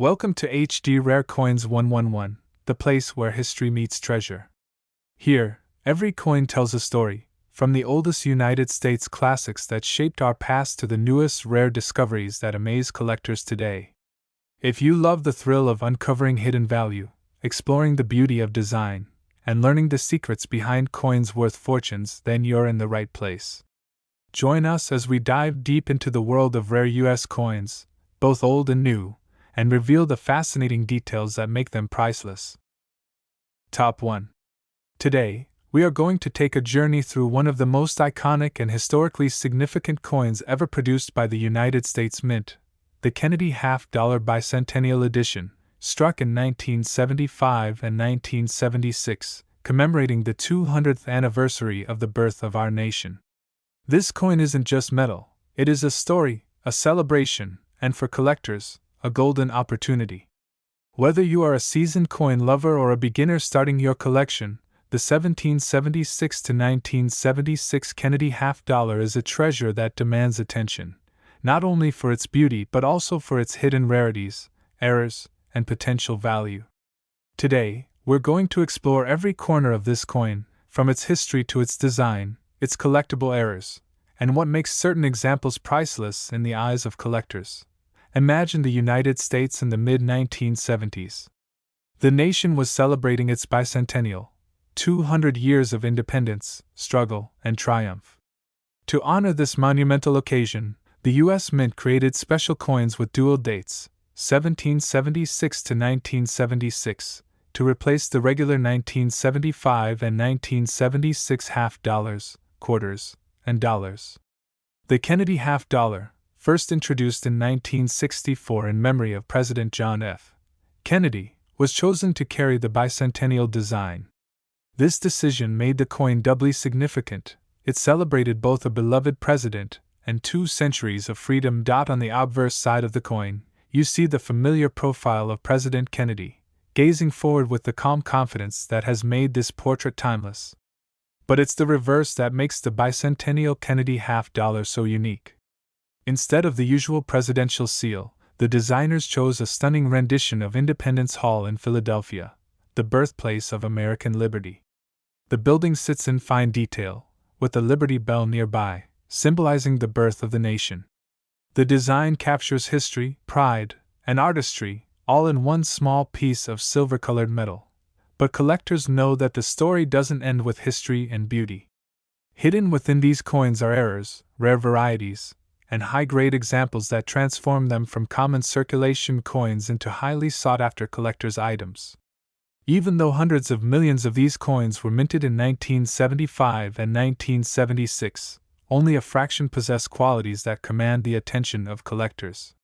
Welcome to HD Rare Coins 111, the place where history meets treasure. Here, every coin tells a story, from the oldest United States classics that shaped our past to the newest rare discoveries that amaze collectors today. If you love the thrill of uncovering hidden value, exploring the beauty of design, and learning the secrets behind coins worth fortunes, then you're in the right place. Join us as we dive deep into the world of rare U.S. coins, both old and new, and reveal the fascinating details that make them priceless. Top 1. Today, we are going to take a journey through one of the most iconic and historically significant coins ever produced by the United States Mint, the Kennedy Half-Dollar Bicentennial Edition, struck in 1975 and 1976, commemorating the 200th anniversary of the birth of our nation. This coin isn't just metal, it is a story, a celebration, and for collectors, a golden opportunity. Whether you are a seasoned coin lover or a beginner starting your collection, the 1776 to 1976 Kennedy Half-Dollar is a treasure that demands attention, not only for its beauty but also for its hidden rarities, errors, and potential value. Today, we're going to explore every corner of this coin, from its history to its design, its collectible errors, and what makes certain examples priceless in the eyes of collectors. Imagine the United States in the mid-1970s. The nation was celebrating its bicentennial, 200 years of independence, struggle, and triumph. To honor this monumental occasion, the U.S. Mint created special coins with dual dates, 1776 to 1976, to replace the regular 1975 and 1976 half-dollars, quarters, and dollars. The Kennedy half-dollar, first introduced in 1964 in memory of President John F. Kennedy, was chosen to carry the bicentennial design. This decision made the coin doubly significant. It celebrated both a beloved president and 2 centuries of freedom. On the obverse side of the coin, you see the familiar profile of President Kennedy, gazing forward with the calm confidence that has made this portrait timeless. But it's the reverse that makes the bicentennial Kennedy half-dollar so unique. Instead of the usual presidential seal, the designers chose a stunning rendition of Independence Hall in Philadelphia, the birthplace of American liberty. The building sits in fine detail, with the Liberty Bell nearby, symbolizing the birth of the nation. The design captures history, pride, and artistry, all in one small piece of silver-colored metal. But collectors know that the story doesn't end with history and beauty. Hidden within these coins are errors, rare varieties, and high-grade examples that transform them from common circulation coins into highly sought-after collector's items. Even though hundreds of millions of these coins were minted in 1975 and 1976, only a fraction possess qualities that command the attention of collectors.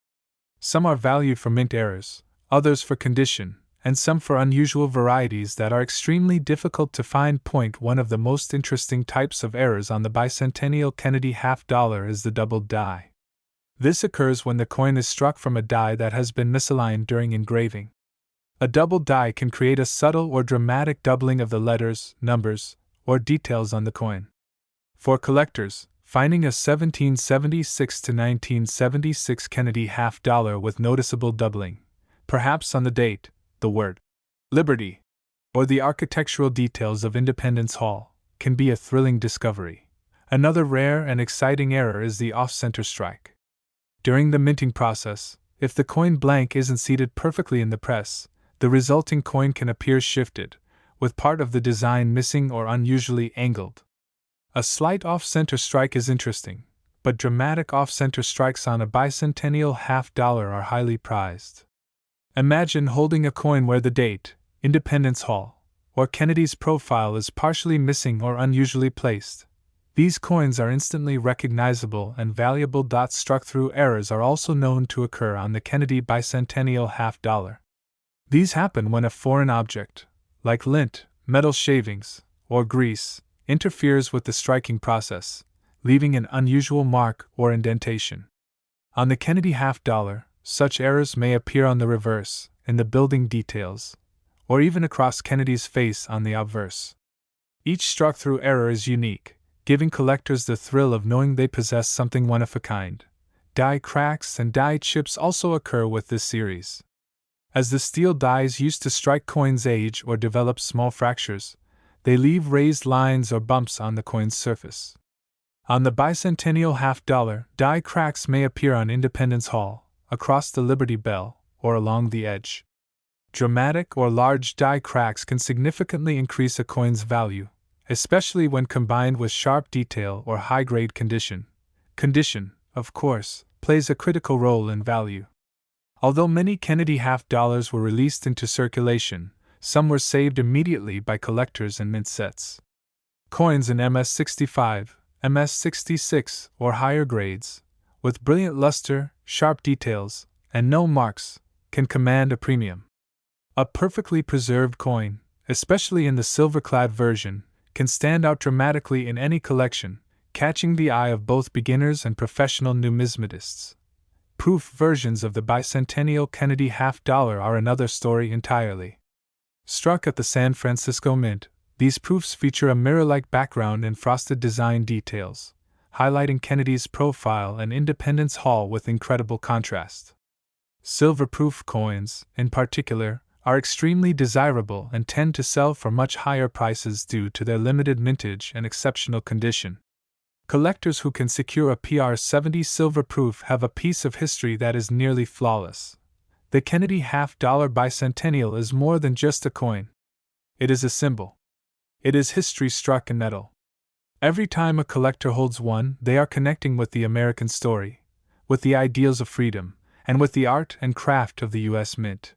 Some are valued for mint errors, others for condition, and some for unusual varieties that are extremely difficult to find. One of the most interesting types of errors on the bicentennial Kennedy half-dollar is the doubled die. This occurs when the coin is struck from a die that has been misaligned during engraving. A doubled die can create a subtle or dramatic doubling of the letters, numbers, or details on the coin. For collectors, finding a 1776 to 1976 Kennedy half-dollar with noticeable doubling, perhaps on the date, the word Liberty, or the architectural details of Independence Hall, can be a thrilling discovery. Another rare and exciting error is the off-center strike. During the minting process, if the coin blank isn't seated perfectly in the press, the resulting coin can appear shifted, with part of the design missing or unusually angled. A slight off-center strike is interesting, but dramatic off-center strikes on a bicentennial half-dollar are highly prized. Imagine holding a coin where the date, Independence Hall, or Kennedy's profile is partially missing or unusually placed. These coins are instantly recognizable and valuable. Struck-through errors are also known to occur on the Kennedy bicentennial half-dollar. These happen when a foreign object, like lint, metal shavings, or grease, interferes with the striking process, leaving an unusual mark or indentation. On the Kennedy half-dollar, such errors may appear on the reverse, in the building details, or even across Kennedy's face on the obverse. Each struck-through error is unique, giving collectors the thrill of knowing they possess something one of a kind. Die cracks and die chips also occur with this series. As the steel dies used to strike coins age or develop small fractures, they leave raised lines or bumps on the coin's surface. On the bicentennial half-dollar, die cracks may appear on Independence Hall, across the Liberty Bell, or along the edge. Dramatic or large die cracks can significantly increase a coin's value, especially when combined with sharp detail or high-grade condition. Condition, of course, plays a critical role in value. Although many Kennedy half-dollars were released into circulation, some were saved immediately by collectors and mint sets. Coins in MS-65, MS-66, or higher grades, with brilliant luster, sharp details, and no marks, can command a premium. A perfectly preserved coin, especially in the silver-clad version, can stand out dramatically in any collection, catching the eye of both beginners and professional numismatists. Proof versions of the bicentennial Kennedy half-dollar are another story entirely. Struck at the San Francisco Mint, these proofs feature a mirror-like background and frosted design details, highlighting Kennedy's profile and Independence Hall with incredible contrast. Silver-proof coins, in particular, are extremely desirable and tend to sell for much higher prices due to their limited mintage and exceptional condition. Collectors who can secure a PR-70 silver proof have a piece of history that is nearly flawless. The Kennedy half-dollar bicentennial is more than just a coin. It is a symbol. It is history struck in metal. Every time a collector holds one, they are connecting with the American story, with the ideals of freedom, and with the art and craft of the U.S. Mint.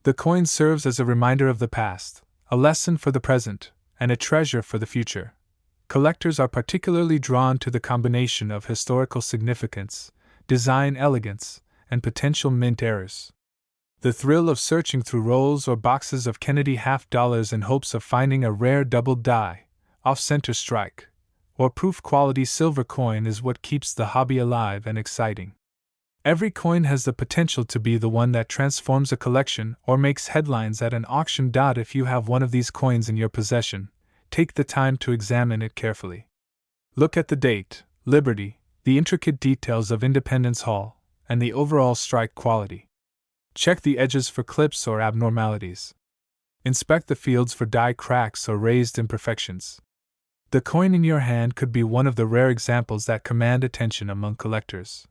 The coin serves as a reminder of the past, a lesson for the present, and a treasure for the future. Collectors are particularly drawn to the combination of historical significance, design elegance, and potential mint errors. The thrill of searching through rolls or boxes of Kennedy half-dollars in hopes of finding a rare double die, off-center strike, or proof-quality silver coin is what keeps the hobby alive and exciting. Every coin has the potential to be the one that transforms a collection or makes headlines at an auction. If you have one of these coins in your possession, take the time to examine it carefully. Look at the date, Liberty, the intricate details of Independence Hall, and the overall strike quality. Check the edges for clips or abnormalities. Inspect the fields for die cracks or raised imperfections. The coin in your hand could be one of the rare examples that command attention among collectors.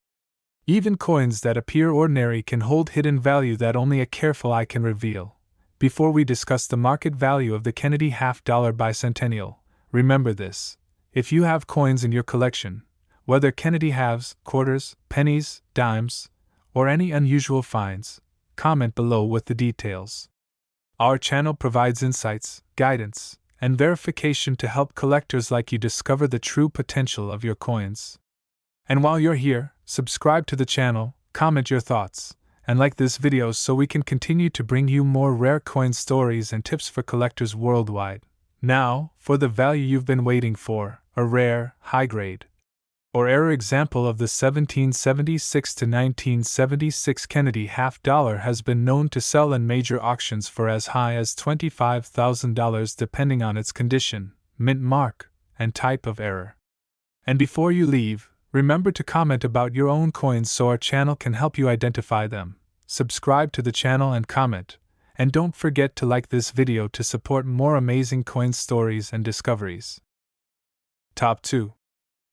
Even coins that appear ordinary can hold hidden value that only a careful eye can reveal. Before we discuss the market value of the Kennedy half-dollar bicentennial, remember this: if you have coins in your collection, whether Kennedy halves, quarters, pennies, dimes, or any unusual finds, comment below with the details. Our channel provides insights, guidance, and verification to help collectors like you discover the true potential of your coins. And while you're here, subscribe to the channel, comment your thoughts, and like this video so we can continue to bring you more rare coin stories and tips for collectors worldwide. Now, for the value you've been waiting for, a rare, high-grade, or error example of the 1776 to 1976 Kennedy half-dollar has been known to sell in major auctions for as high as $25,000 depending on its condition, mint mark, and type of error. And before you leave, remember to comment about your own coins so our channel can help you identify them. Subscribe to the channel and comment, and don't forget to like this video to support more amazing coin stories and discoveries. Top 2.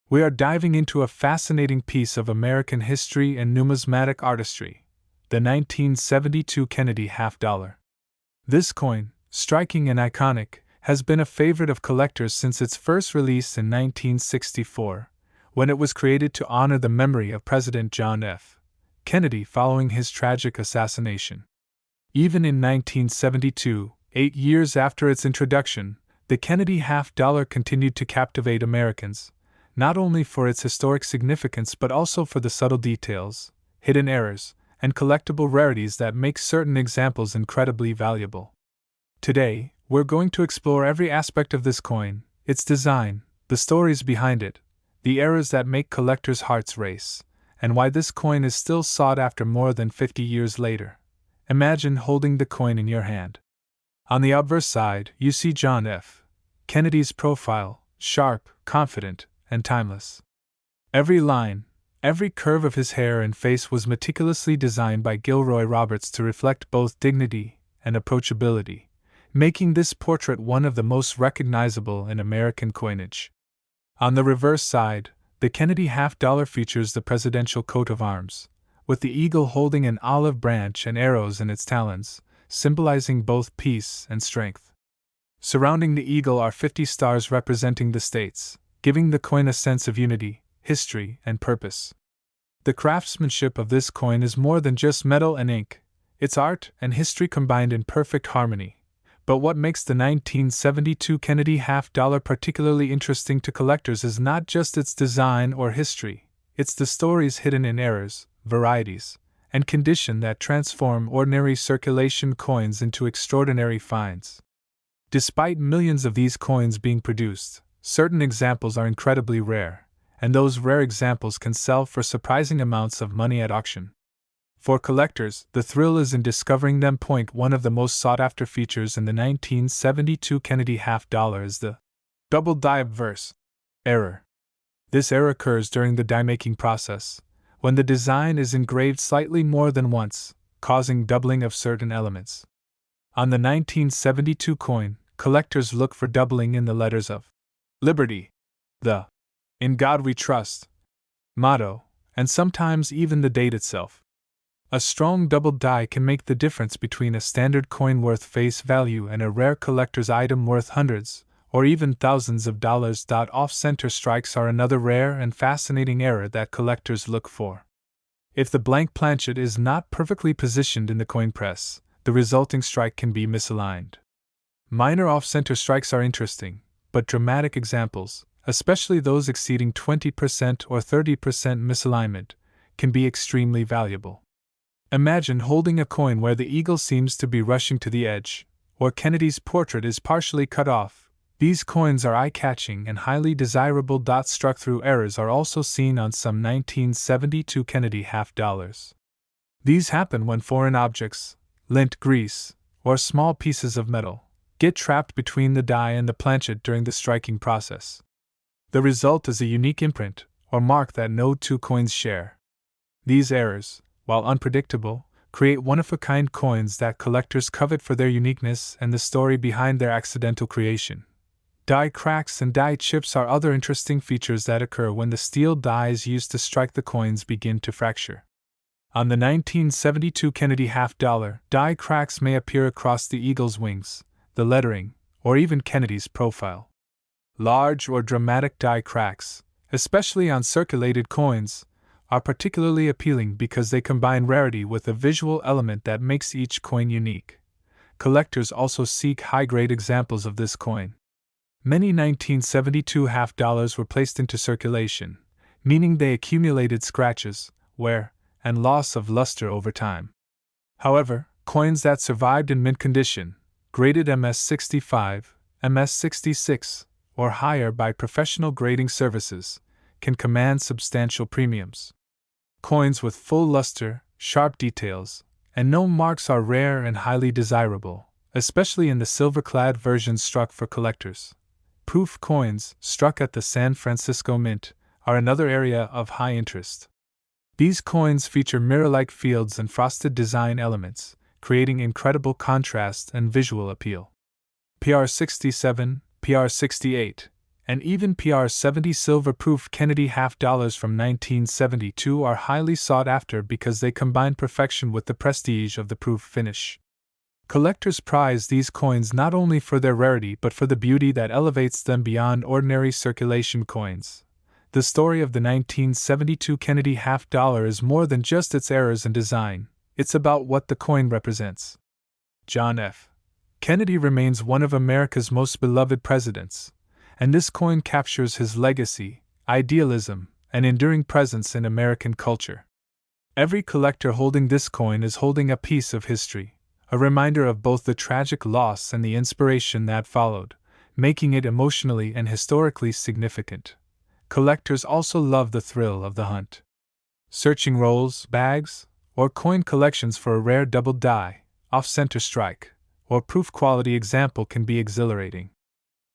We are diving into a fascinating piece of American history and numismatic artistry, the 1972 Kennedy half-dollar. This coin, striking and iconic, has been a favorite of collectors since its first release in 1964, when it was created to honor the memory of President John F. Kennedy following his tragic assassination. Even in 1972, 8 years after its introduction, the Kennedy half-dollar continued to captivate Americans, not only for its historic significance but also for the subtle details, hidden errors, and collectible rarities that make certain examples incredibly valuable. Today, we're going to explore every aspect of this coin, its design, the stories behind it, the errors that make collectors' hearts race, and why this coin is still sought after more than 50 years later. Imagine holding the coin in your hand. On the obverse side, you see John F. Kennedy's profile, sharp, confident, and timeless. Every line, Every curve of his hair and face was meticulously designed by Gilroy Roberts to reflect both dignity and approachability, making this portrait one of the most recognizable in American coinage. On the reverse side, the Kennedy half-dollar features the presidential coat of arms, with the eagle holding an olive branch and arrows in its talons, symbolizing both peace and strength. Surrounding the eagle are 50 stars representing the states, giving the coin a sense of unity, history, and purpose. The craftsmanship of this coin is more than just metal and ink, it's art and history combined in perfect harmony. But what makes the 1972 Kennedy half-dollar particularly interesting to collectors is not just its design or history, it's the stories hidden in errors, varieties, and condition that transform ordinary circulation coins into extraordinary finds. Despite millions of these coins being produced, certain examples are incredibly rare, and those rare examples can sell for surprising amounts of money at auction. For collectors, the thrill is in discovering them. One of the most sought-after features in the 1972 Kennedy half-dollar is the double die obverse error. This error occurs during the die-making process, when the design is engraved slightly more than once, causing doubling of certain elements. On the 1972 coin, collectors look for doubling in the letters of Liberty, the "In God We Trust" motto, and sometimes even the date itself. A strong double die can make the difference between a standard coin worth face value and a rare collector's item worth hundreds, or even thousands of dollars. Off-center strikes are another rare and fascinating error that collectors look for. If the blank planchet is not perfectly positioned in the coin press, the resulting strike can be misaligned. Minor off-center strikes are interesting, but dramatic examples, especially those exceeding 20% or 30% misalignment, can be extremely valuable. Imagine holding a coin where the eagle seems to be rushing to the edge, or Kennedy's portrait is partially cut off. These coins are eye-catching and highly desirable. Struck through errors are also seen on some 1972 Kennedy half-dollars. These happen when foreign objects, lint, grease, or small pieces of metal, get trapped between the die and the planchet during the striking process. The result is a unique imprint, or mark that no two coins share. These errors, while unpredictable, create one-of-a-kind coins that collectors covet for their uniqueness and the story behind their accidental creation. Die cracks and die chips are other interesting features that occur when the steel dies used to strike the coins begin to fracture. On the 1972 Kennedy half-dollar, die cracks may appear across the eagle's wings, the lettering, or even Kennedy's profile. Large or dramatic die cracks, especially on circulated coins, are particularly appealing because they combine rarity with a visual element that makes each coin unique. Collectors also seek high-grade examples of this coin. Many 1972 half-dollars were placed into circulation, meaning they accumulated scratches, wear, and loss of luster over time. However, coins that survived in mint condition, graded MS-65, MS-66, or higher by professional grading services, can command substantial premiums. Coins with full luster, sharp details, and no marks are rare and highly desirable, especially in the silver-clad versions struck for collectors. Proof coins, struck at the San Francisco Mint, are another area of high interest. These coins feature mirror-like fields and frosted design elements, creating incredible contrast and visual appeal. PR67, PR68, and even PR70 silver-proof Kennedy half-dollars from 1972 are highly sought after because they combine perfection with the prestige of the proof finish. Collectors prize these coins not only for their rarity but for the beauty that elevates them beyond ordinary circulation coins. The story of the 1972 Kennedy half-dollar is more than just its errors and design, it's about what the coin represents. John F. Kennedy remains one of America's most beloved presidents, and this coin captures his legacy, idealism, and enduring presence in American culture. Every collector holding this coin is holding a piece of history, a reminder of both the tragic loss and the inspiration that followed, making it emotionally and historically significant. Collectors also love the thrill of the hunt. Searching rolls, bags, or coin collections for a rare double die, off-center strike, or proof-quality example can be exhilarating.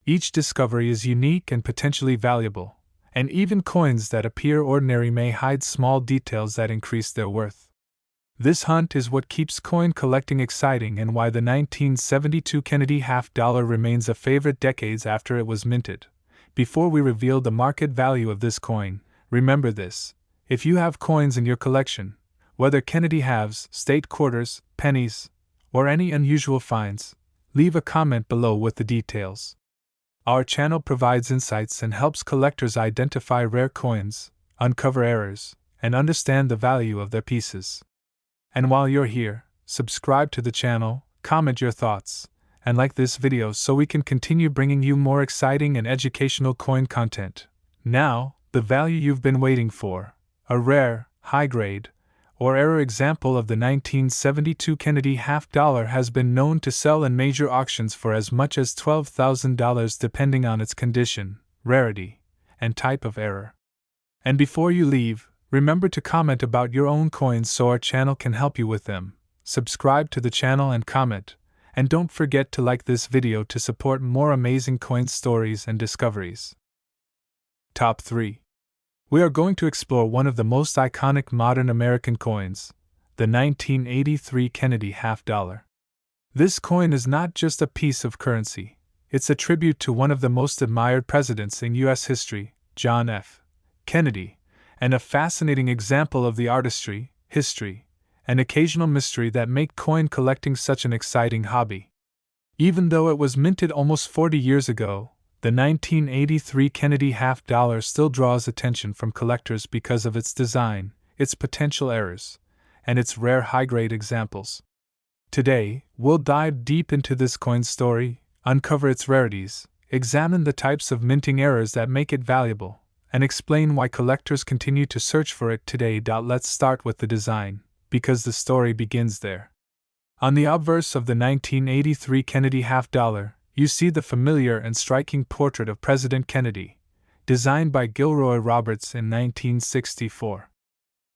Each discovery is unique and potentially valuable, And even coins that appear ordinary may hide small details that increase their worth. This hunt is what keeps coin collecting exciting and why the 1972 Kennedy half-dollar remains a favorite decades after it was minted. Before we reveal the market value of this coin, remember this: if you have coins in your collection, whether Kennedy halves, state quarters, pennies, or any unusual finds, leave a comment below with the details. Our channel provides insights and helps collectors identify rare coins, uncover errors, and understand the value of their pieces. And while you're here, subscribe to the channel, comment your thoughts, and like this video so we can continue bringing you more exciting and educational coin content. Now, the value you've been waiting for: a rare, high-grade, or error example of the 1972 Kennedy half-dollar has been known to sell in major auctions for as much as $12,000 depending on its condition, rarity, and type of error. And before you leave, remember to comment about your own coins so our channel can help you with them. Subscribe to the channel and comment, and don't forget to like this video to support more amazing coin stories and discoveries. Top 3. We are going to explore one of the most iconic modern American coins, the 1983 Kennedy half-dollar. This coin is not just a piece of currency, it's a tribute to one of the most admired presidents in U.S. history, John F. Kennedy, and a fascinating example of the artistry, history, and occasional mystery that make coin collecting such an exciting hobby. Even though it was minted almost 40 years ago, the 1983 Kennedy half-dollar still draws attention from collectors because of its design, its potential errors, and its rare high-grade examples. Today, we'll dive deep into this coin's story, uncover its rarities, examine the types of minting errors that make it valuable, and explain why collectors continue to search for it today. Let's start with the design, because the story begins there. On the obverse of the 1983 Kennedy half-dollar, you see the familiar and striking portrait of President Kennedy, designed by Gilroy Roberts in 1964.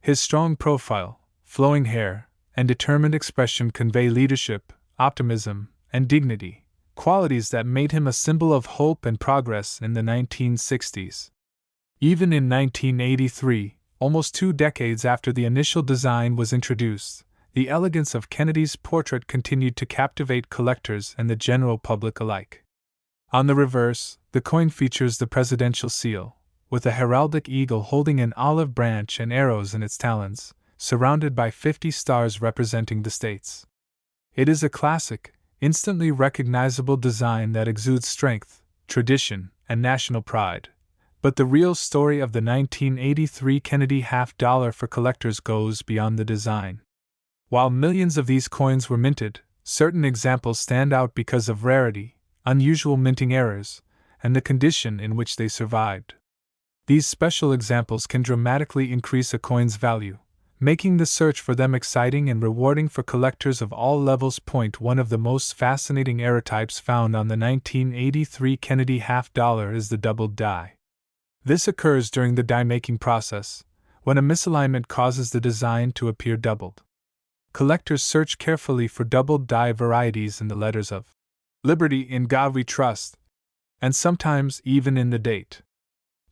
His strong profile, flowing hair, and determined expression convey leadership, optimism, and dignity, qualities that made him a symbol of hope and progress in the 1960s. Even in 1983, almost 2 decades after the initial design was introduced, the elegance of Kennedy's portrait continued to captivate collectors and the general public alike. On the reverse, the coin features the presidential seal, with a heraldic eagle holding an olive branch and arrows in its talons, surrounded by 50 stars representing the states. It is a classic, instantly recognizable design that exudes strength, tradition, and national pride. But the real story of the 1983 Kennedy half-dollar for collectors goes beyond the design. While millions of these coins were minted, certain examples stand out because of rarity, unusual minting errors, and the condition in which they survived. These special examples can dramatically increase a coin's value, making the search for them exciting and rewarding for collectors of all levels. One of the most fascinating error types found on the 1983 Kennedy half-dollar is the doubled die. This occurs during the die-making process, when a misalignment causes the design to appear doubled. Collectors search carefully for doubled die varieties in the letters of Liberty, In God We Trust, and sometimes even in the date.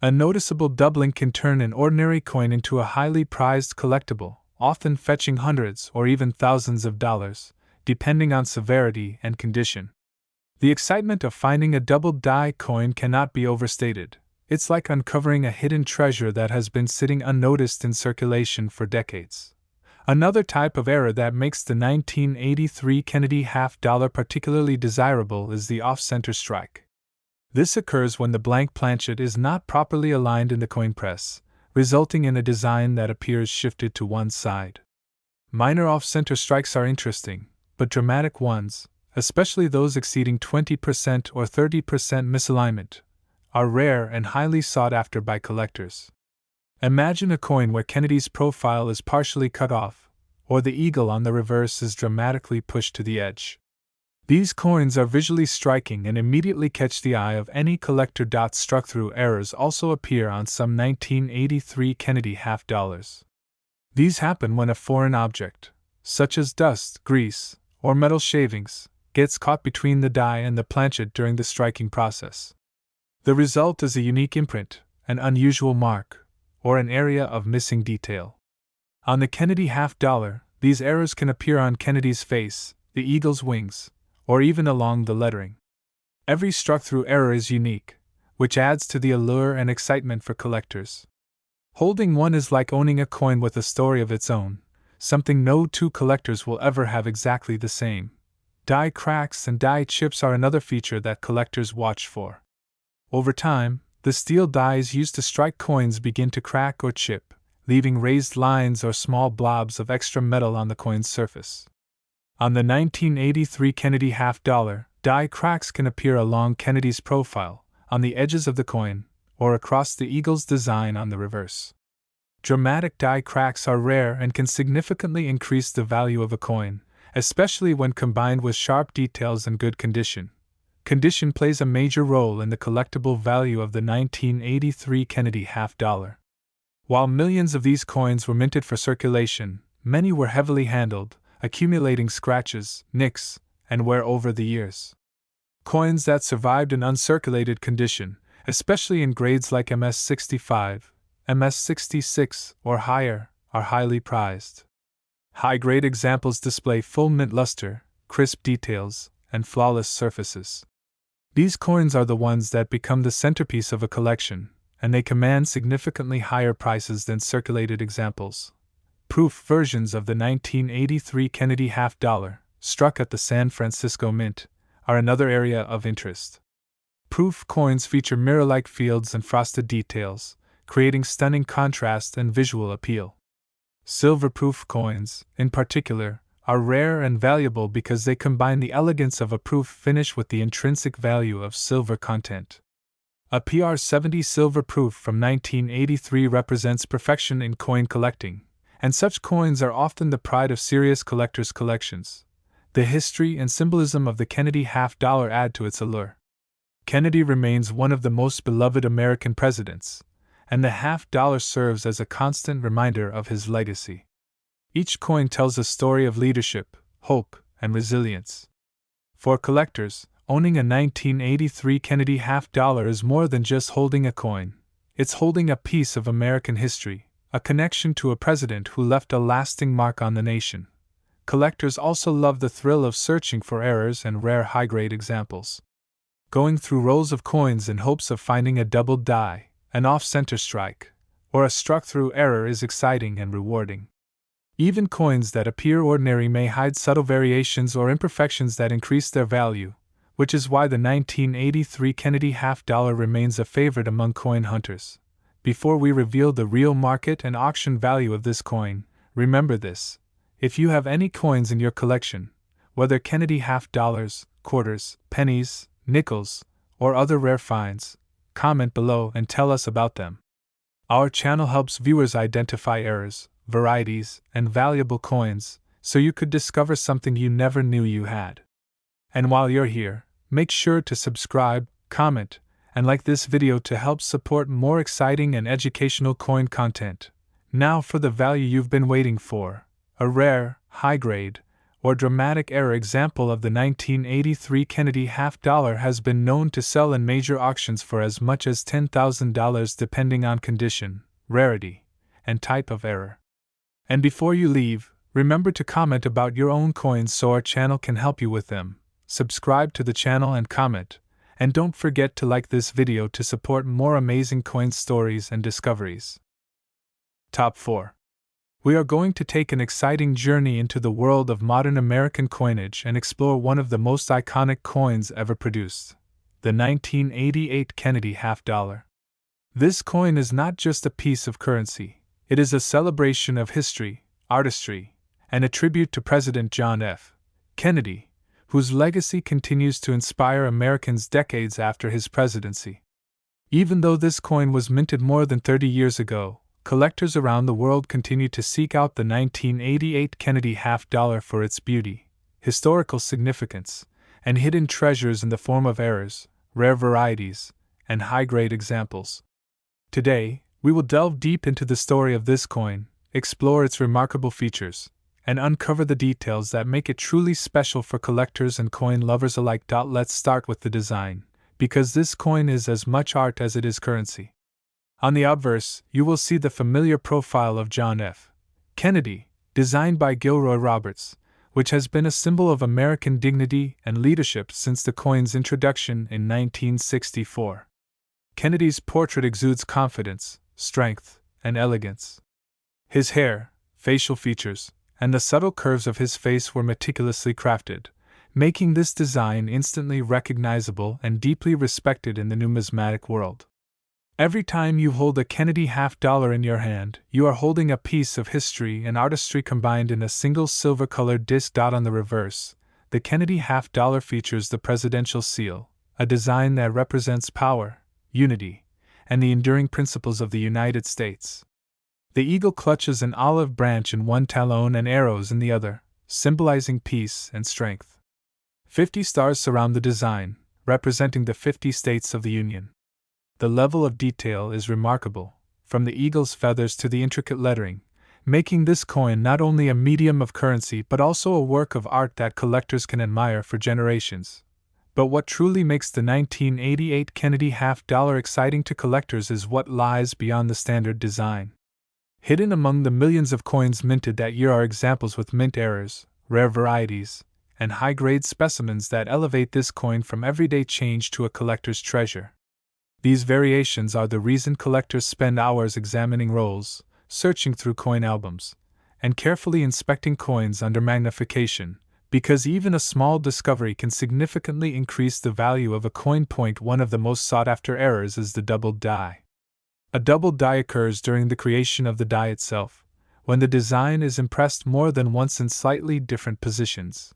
A noticeable doubling can turn an ordinary coin into a highly prized collectible, often fetching hundreds or even thousands of dollars, depending on severity and condition. The excitement of finding a doubled die coin cannot be overstated. It's like uncovering a hidden treasure that has been sitting unnoticed in circulation for decades. Another type of error that makes the 1983 Kennedy half-dollar particularly desirable is the off-center strike. This occurs when the blank planchet is not properly aligned in the coin press, resulting in a design that appears shifted to one side. Minor off-center strikes are interesting, but dramatic ones, especially those exceeding 20% or 30% misalignment, are rare and highly sought after by collectors. Imagine a coin where Kennedy's profile is partially cut off, or the eagle on the reverse is dramatically pushed to the edge. These coins are visually striking and immediately catch the eye of any collector. Struck-through errors also appear on some 1983 Kennedy half-dollars. These happen when a foreign object, such as dust, grease, or metal shavings, gets caught between the die and the planchet during the striking process. The result is a unique imprint, an unusual mark, or an area of missing detail. On the Kennedy half-dollar, these errors can appear on Kennedy's face, the eagle's wings, or even along the lettering. Every struck-through error is unique, which adds to the allure and excitement for collectors. Holding one is like owning a coin with a story of its own, something no two collectors will ever have exactly the same. Die cracks and die chips are another feature that collectors watch for. Over time, the steel dies used to strike coins begin to crack or chip, leaving raised lines or small blobs of extra metal on the coin's surface. On the 1983 Kennedy half-dollar, die cracks can appear along Kennedy's profile, on the edges of the coin, or across the eagle's design on the reverse. Dramatic die cracks are rare and can significantly increase the value of a coin, especially when combined with sharp details and good condition. Condition plays a major role in the collectible value of the 1983 Kennedy half-dollar. While millions of these coins were minted for circulation, many were heavily handled, accumulating scratches, nicks, and wear over the years. Coins that survived in uncirculated condition, especially in grades like MS-65, MS-66, or higher, are highly prized. High-grade examples display full mint luster, crisp details, and flawless surfaces. These coins are the ones that become the centerpiece of a collection, and they command significantly higher prices than circulated examples. Proof versions of the 1983 Kennedy half-dollar, struck at the San Francisco Mint, are another area of interest. Proof coins feature mirror-like fields and frosted details, creating stunning contrast and visual appeal. Silver-proof coins, in particular, are rare and valuable because they combine the elegance of a proof finish with the intrinsic value of silver content. A PR-70 silver proof from 1983 represents perfection in coin collecting, and such coins are often the pride of serious collectors' collections. The history and symbolism of the Kennedy half-dollar add to its allure. Kennedy remains one of the most beloved American presidents, and the half-dollar serves as a constant reminder of his legacy. Each coin tells a story of leadership, hope, and resilience. For collectors, owning a 1983 Kennedy half-dollar is more than just holding a coin. It's holding a piece of American history, a connection to a president who left a lasting mark on the nation. Collectors also love the thrill of searching for errors and rare high-grade examples. Going through rolls of coins in hopes of finding a doubled die, an off-center strike, or a struck-through error is exciting and rewarding. Even coins that appear ordinary may hide subtle variations or imperfections that increase their value, which is why the 1983 Kennedy half-dollar remains a favorite among coin hunters. Before we reveal the real market and auction value of this coin, remember this: if you have any coins in your collection, whether Kennedy half-dollars, quarters, pennies, nickels, or other rare finds, comment below and tell us about them. Our channel helps viewers identify errors, varieties, and valuable coins, so you could discover something you never knew you had. And while you're here, make sure to subscribe, comment, and like this video to help support more exciting and educational coin content. Now for the value you've been waiting for: a rare, high-grade, or dramatic error example of the 1983 Kennedy half-dollar has been known to sell in major auctions for as much as $10,000 depending on condition, rarity, and type of error. And before you leave, remember to comment about your own coins so our channel can help you with them. Subscribe to the channel and comment, and don't forget to like this video to support more amazing coin stories and discoveries. Top 4. We are going to take an exciting journey into the world of modern American coinage and explore one of the most iconic coins ever produced, the 1988 Kennedy half-dollar. This coin is not just a piece of currency, it is a celebration of history, artistry, and a tribute to President John F. Kennedy, whose legacy continues to inspire Americans decades after his presidency. Even though this coin was minted more than 30 years ago, collectors around the world continue to seek out the 1988 Kennedy half-dollar for its beauty, historical significance, and hidden treasures in the form of errors, rare varieties, and high-grade examples. Today, we will delve deep into the story of this coin, explore its remarkable features, and uncover the details that make it truly special for collectors and coin lovers alike. Let's start with the design, because this coin is as much art as it is currency. On the obverse, you will see the familiar profile of John F. Kennedy, designed by Gilroy Roberts, which has been a symbol of American dignity and leadership since the coin's introduction in 1964. Kennedy's portrait exudes confidence, strength, and elegance. His hair, facial features, and the subtle curves of his face were meticulously crafted, making this design instantly recognizable and deeply respected in the numismatic world. Every time you hold a Kennedy $50 in your hand, you are holding a piece of history and artistry combined in a single silver-colored disc. On the reverse, the Kennedy $50 features the presidential seal, a design that represents power, unity, and the enduring principles of the United States. The eagle clutches an olive branch in one talon and arrows in the other, symbolizing peace and strength. 50 stars surround the design, representing the 50 states of the Union. The level of detail is remarkable, from the eagle's feathers to the intricate lettering, making this coin not only a medium of currency but also a work of art that collectors can admire for generations. But what truly makes the 1988 Kennedy $50 exciting to collectors is what lies beyond the standard design. Hidden among the millions of coins minted that year are examples with mint errors, rare varieties, and high-grade specimens that elevate this coin from everyday change to a collector's treasure. These variations are the reason collectors spend hours examining rolls, searching through coin albums, and carefully inspecting coins under magnification, because even a small discovery can significantly increase the value of a coin. One of the most sought-after errors is the doubled die. A doubled die occurs during the creation of the die itself, when the design is impressed more than once in slightly different positions.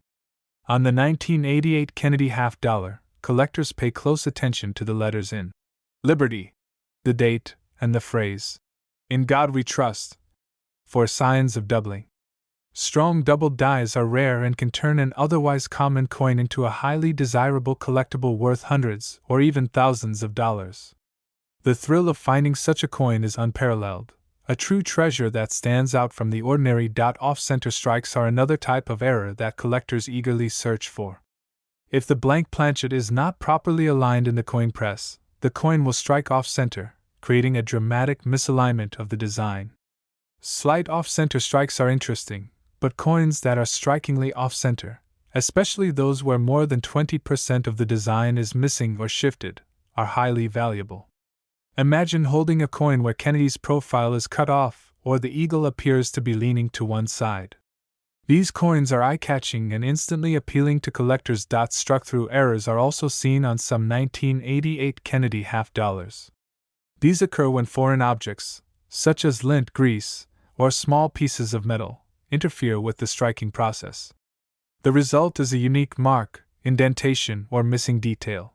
On the 1988 Kennedy $50, collectors pay close attention to the letters in Liberty, the date, and the phrase, "In God We Trust," for signs of doubling. Strong doubled dies are rare and can turn an otherwise common coin into a highly desirable collectible worth hundreds or even thousands of dollars. The thrill of finding such a coin is unparalleled, a true treasure that stands out from the ordinary. Off-center strikes are another type of error that collectors eagerly search for. If the blank planchet is not properly aligned in the coin press, the coin will strike off-center, creating a dramatic misalignment of the design. Slight off-center strikes are interesting, but coins that are strikingly off-center, especially those where more than 20% of the design is missing or shifted, are highly valuable. Imagine holding a coin where Kennedy's profile is cut off or the eagle appears to be leaning to one side. These coins are eye-catching and instantly appealing to collectors. Struck-through errors are also seen on some 1988 Kennedy $50. These occur when foreign objects, such as lint, grease, or small pieces of metal, interfere with the striking process. The result is a unique mark, indentation, or missing detail.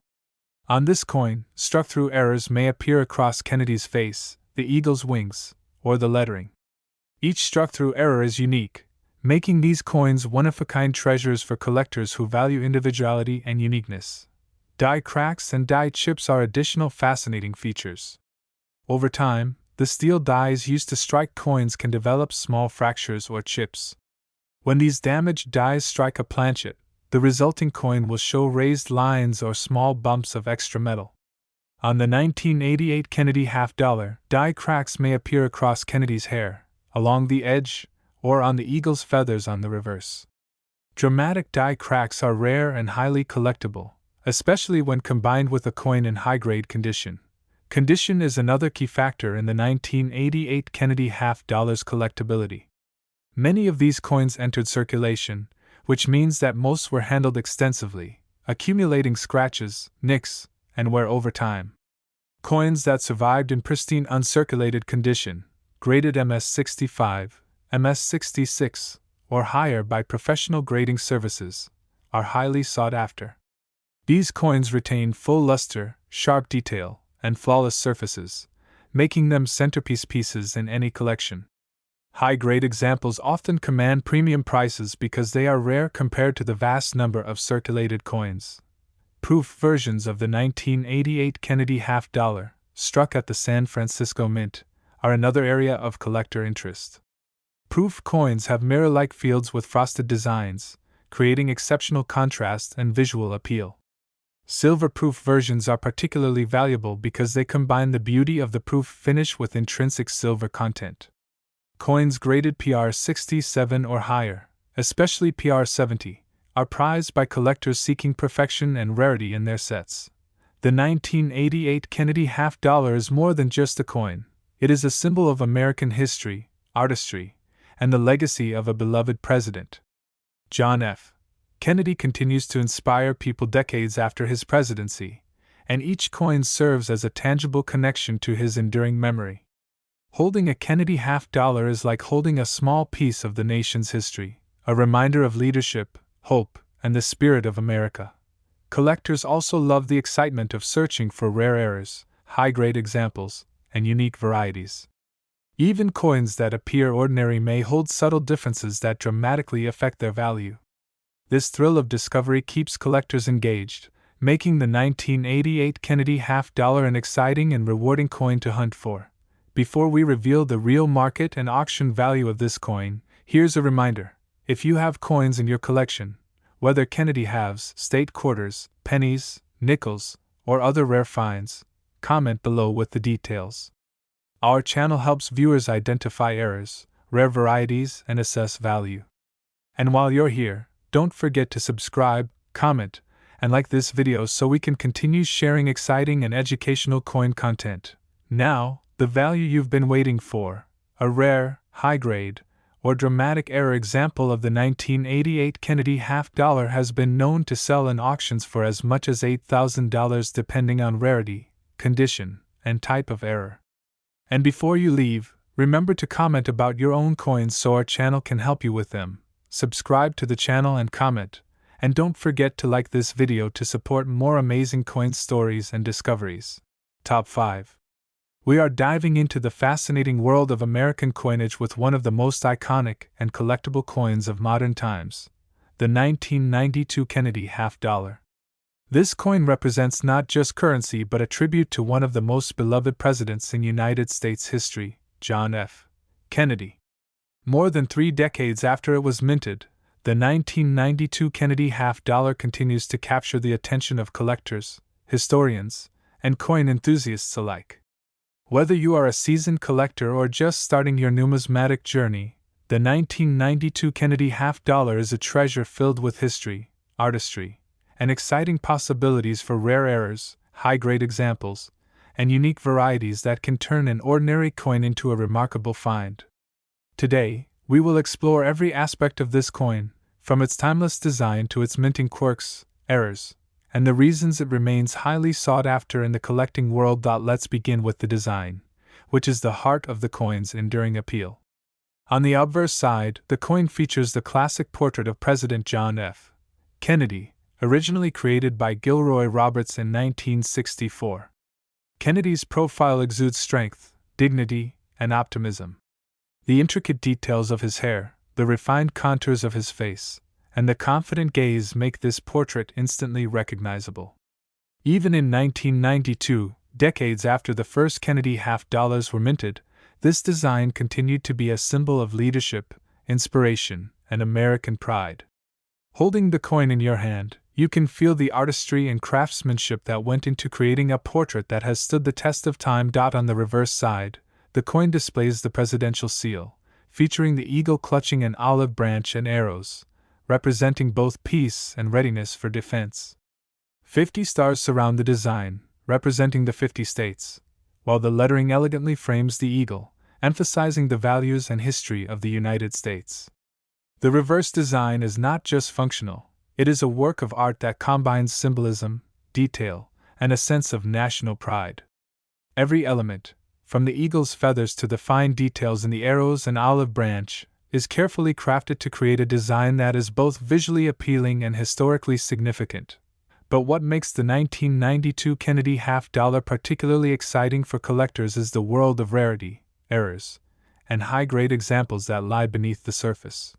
On this coin, struck-through errors may appear across Kennedy's face, the eagle's wings, or the lettering. Each struck-through error is unique, making these coins one-of-a-kind treasures for collectors who value individuality and uniqueness. Die cracks and die chips are additional fascinating features. Over time, the steel dies used to strike coins can develop small fractures or chips. When these damaged dies strike a planchet, the resulting coin will show raised lines or small bumps of extra metal. On the 1988 Kennedy $50, die cracks may appear across Kennedy's hair, along the edge, or on the eagle's feathers on the reverse. Dramatic die cracks are rare and highly collectible, especially when combined with a coin in high-grade condition. Condition is another key factor in the 1988 Kennedy $50's collectability. Many of these coins entered circulation, which means that most were handled extensively, accumulating scratches, nicks, and wear over time. Coins that survived in pristine uncirculated condition, graded MS-65, MS-66, or higher by professional grading services, are highly sought after. These coins retain full luster, sharp detail, and flawless surfaces, making them centerpiece pieces in any collection. High-grade examples often command premium prices because they are rare compared to the vast number of circulated coins. Proof versions of the 1988 Kennedy $50, struck at the San Francisco Mint, are another area of collector interest. Proof coins have mirror-like fields with frosted designs, creating exceptional contrast and visual appeal. Silver-proof versions are particularly valuable because they combine the beauty of the proof finish with intrinsic silver content. Coins graded PR 67 or higher, especially PR 70, are prized by collectors seeking perfection and rarity in their sets. The 1988 Kennedy $50 is more than just a coin. It is a symbol of American history, artistry, and the legacy of a beloved president. John F. Kennedy continues to inspire people decades after his presidency, and each coin serves as a tangible connection to his enduring memory. Holding a Kennedy $50 is like holding a small piece of the nation's history, a reminder of leadership, hope, and the spirit of America. Collectors also love the excitement of searching for rare errors, high-grade examples, and unique varieties. Even coins that appear ordinary may hold subtle differences that dramatically affect their value. This thrill of discovery keeps collectors engaged, making the 1988 Kennedy $50 an exciting and rewarding coin to hunt for. Before we reveal the real market and auction value of this coin, here's a reminder. If you have coins in your collection, whether Kennedy halves, state quarters, pennies, nickels, or other rare finds, comment below with the details. Our channel helps viewers identify errors, rare varieties, and assess value. And while you're here, don't forget to subscribe, comment, and like this video so we can continue sharing exciting and educational coin content. Now, the value you've been waiting for, a rare, high-grade, or dramatic error example of the 1988 Kennedy $50 has been known to sell in auctions for as much as $8,000 depending on rarity, condition, and type of error. And before you leave, remember to comment about your own coins so our channel can help you with them. Subscribe to the channel and comment, and don't forget to like this video to support more amazing coin stories and discoveries. Top 5. We are diving into the fascinating world of American coinage with one of the most iconic and collectible coins of modern times, the 1992 Kennedy $50. This coin represents not just currency but a tribute to one of the most beloved presidents in United States history, John F. Kennedy. More than 3 decades after it was minted, the 1992 Kennedy $50 continues to capture the attention of collectors, historians, and coin enthusiasts alike. Whether you are a seasoned collector or just starting your numismatic journey, the 1992 Kennedy $50 is a treasure filled with history, artistry, and exciting possibilities for rare errors, high-grade examples, and unique varieties that can turn an ordinary coin into a remarkable find. Today, we will explore every aspect of this coin, from its timeless design to its minting quirks, errors, and the reasons it remains highly sought after in the collecting world. Let's begin with the design, which is the heart of the coin's enduring appeal. On the obverse side, the coin features the classic portrait of President John F. Kennedy, originally created by Gilroy Roberts in 1964. Kennedy's profile exudes strength, dignity, and optimism. The intricate details of his hair, the refined contours of his face, and the confident gaze make this portrait instantly recognizable. Even in 1992, decades after the first Kennedy $50 were minted, this design continued to be a symbol of leadership, inspiration, and American pride. Holding the coin in your hand, you can feel the artistry and craftsmanship that went into creating a portrait that has stood the test of time. On the reverse side, the coin displays the presidential seal, featuring the eagle clutching an olive branch and arrows, representing both peace and readiness for defense. 50 stars surround the design, representing the 50 states, while the lettering elegantly frames the eagle, emphasizing the values and history of the United States. The reverse design is not just functional, it is a work of art that combines symbolism, detail, and a sense of national pride. Every element, from the eagle's feathers to the fine details in the arrows and olive branch, is carefully crafted to create a design that is both visually appealing and historically significant. But what makes the 1992 Kennedy $50 particularly exciting for collectors is the world of rarity, errors, and high-grade examples that lie beneath the surface.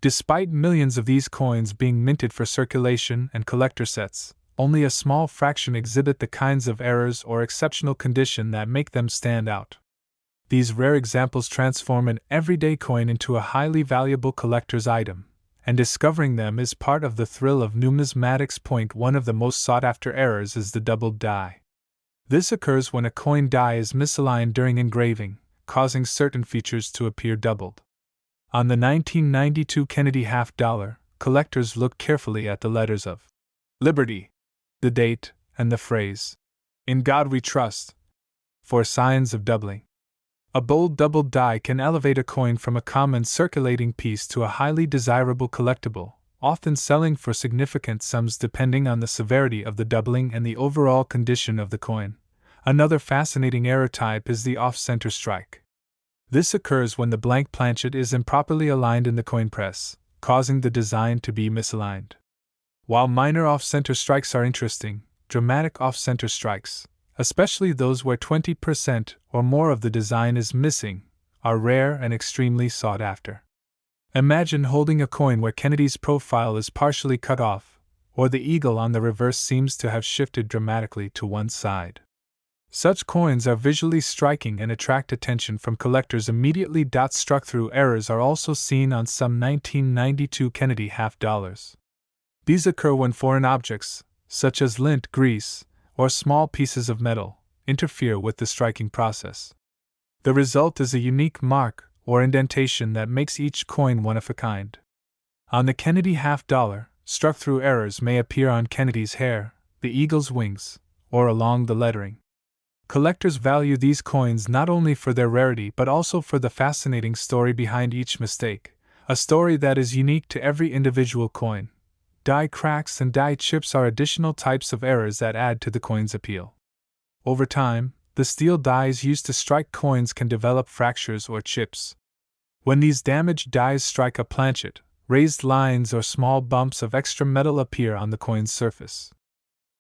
Despite millions of these coins being minted for circulation and collector sets, only a small fraction exhibit the kinds of errors or exceptional condition that make them stand out. These rare examples transform an everyday coin into a highly valuable collector's item, and discovering them is part of the thrill of numismatics. One of the most sought-after errors is the doubled die. This occurs when a coin die is misaligned during engraving, causing certain features to appear doubled. On the 1992 Kennedy half-dollar, collectors looked carefully at the letters of Liberty, the date, and the phrase, "In God We Trust," for signs of doubling. A bold doubled die can elevate a coin from a common circulating piece to a highly desirable collectible, often selling for significant sums depending on the severity of the doubling and the overall condition of the coin. Another fascinating error type is the off-center strike. This occurs when the blank planchet is improperly aligned in the coin press, causing the design to be misaligned. While minor off-center strikes are interesting, dramatic off-center strikes, especially those where 20% or more of the design is missing, are rare and extremely sought after. Imagine holding a coin where Kennedy's profile is partially cut off, or the eagle on the reverse seems to have shifted dramatically to one side. Such coins are visually striking and attract attention from collectors immediately. Struck-through errors are also seen on some 1992 Kennedy half-dollars. These occur when foreign objects, such as lint, grease, or small pieces of metal, interfere with the striking process. The result is a unique mark or indentation that makes each coin one of a kind. On the Kennedy half-dollar, struck-through errors may appear on Kennedy's hair, the eagle's wings, or along the lettering. Collectors value these coins not only for their rarity but also for the fascinating story behind each mistake, a story that is unique to every individual coin. Die cracks and die chips are additional types of errors that add to the coin's appeal. Over time, the steel dies used to strike coins can develop fractures or chips. When these damaged dies strike a planchet, raised lines or small bumps of extra metal appear on the coin's surface.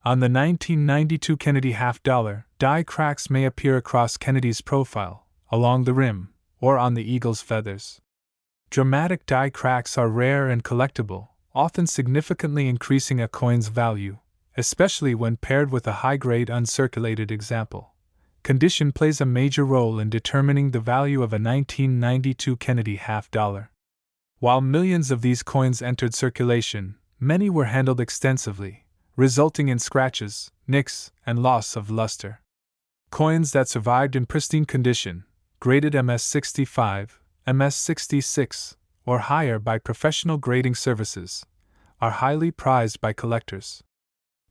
On the 1992 Kennedy half-dollar, die cracks may appear across Kennedy's profile, along the rim, or on the eagle's feathers. Dramatic die cracks are rare and collectible, often significantly increasing a coin's value, especially when paired with a high-grade uncirculated example. Condition plays a major role in determining the value of a 1992 Kennedy half-dollar. While millions of these coins entered circulation, many were handled extensively, resulting in scratches, nicks, and loss of luster. Coins that survived in pristine condition, graded MS-65, MS-66, or higher by professional grading services, are highly prized by collectors.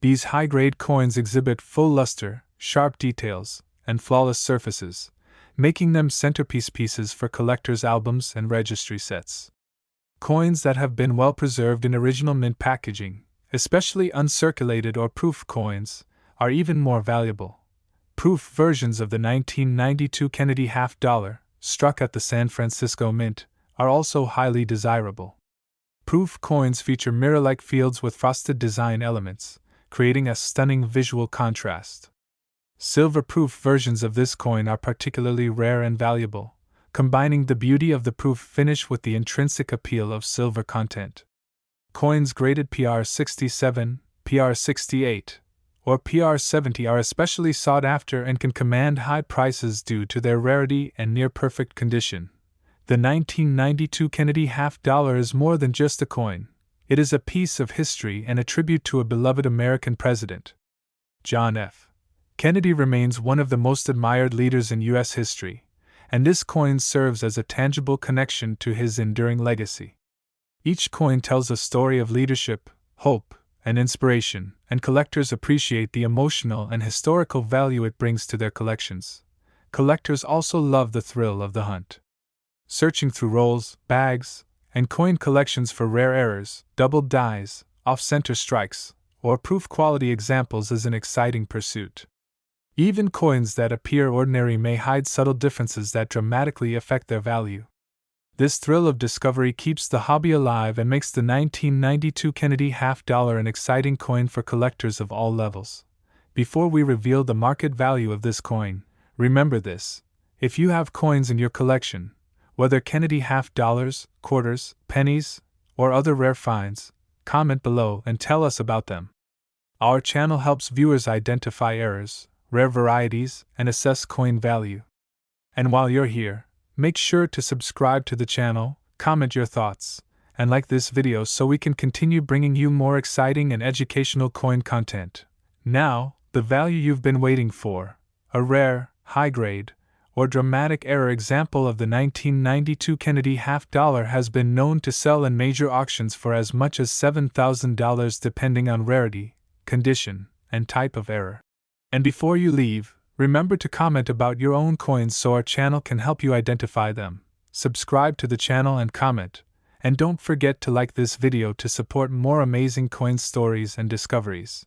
These high-grade coins exhibit full luster, sharp details, and flawless surfaces, making them centerpiece pieces for collectors' albums and registry sets. Coins that have been well preserved in original mint packaging, especially uncirculated or proof coins, are even more valuable. Proof versions of the 1992 Kennedy half-dollar, struck at the San Francisco Mint, are also highly desirable. Proof coins feature mirror-like fields with frosted design elements, creating a stunning visual contrast. Silver-proof versions of this coin are particularly rare and valuable, combining the beauty of the proof finish with the intrinsic appeal of silver content. Coins graded PR67, PR68, or PR70 are especially sought after and can command high prices due to their rarity and near-perfect condition. The 1992 Kennedy half-dollar is more than just a coin. It is a piece of history and a tribute to a beloved American president. John F. Kennedy remains one of the most admired leaders in U.S. history, and this coin serves as a tangible connection to his enduring legacy. Each coin tells a story of leadership, hope, and inspiration, and collectors appreciate the emotional and historical value it brings to their collections. Collectors also love the thrill of the hunt. Searching through rolls, bags, and coin collections for rare errors, doubled dies, off-center strikes, or proof-quality examples is an exciting pursuit. Even coins that appear ordinary may hide subtle differences that dramatically affect their value. This thrill of discovery keeps the hobby alive and makes the 1992 Kennedy half-dollar an exciting coin for collectors of all levels. Before we reveal the market value of this coin, remember this: if you have coins in your collection, whether Kennedy half-dollars, quarters, pennies, or other rare finds, comment below and tell us about them. Our channel helps viewers identify errors, rare varieties, and assess coin value. And while you're here, make sure to subscribe to the channel, comment your thoughts, and like this video so we can continue bringing you more exciting and educational coin content. Now, the value you've been waiting for: a rare, high-grade, or dramatic error example of the 1992 Kennedy half dollar has been known to sell in major auctions for as much as $7,000 depending on rarity, condition, and type of error. And before you leave, remember to comment about your own coins so our channel can help you identify them. Subscribe to the channel and comment, and don't forget to like this video to support more amazing coin stories and discoveries.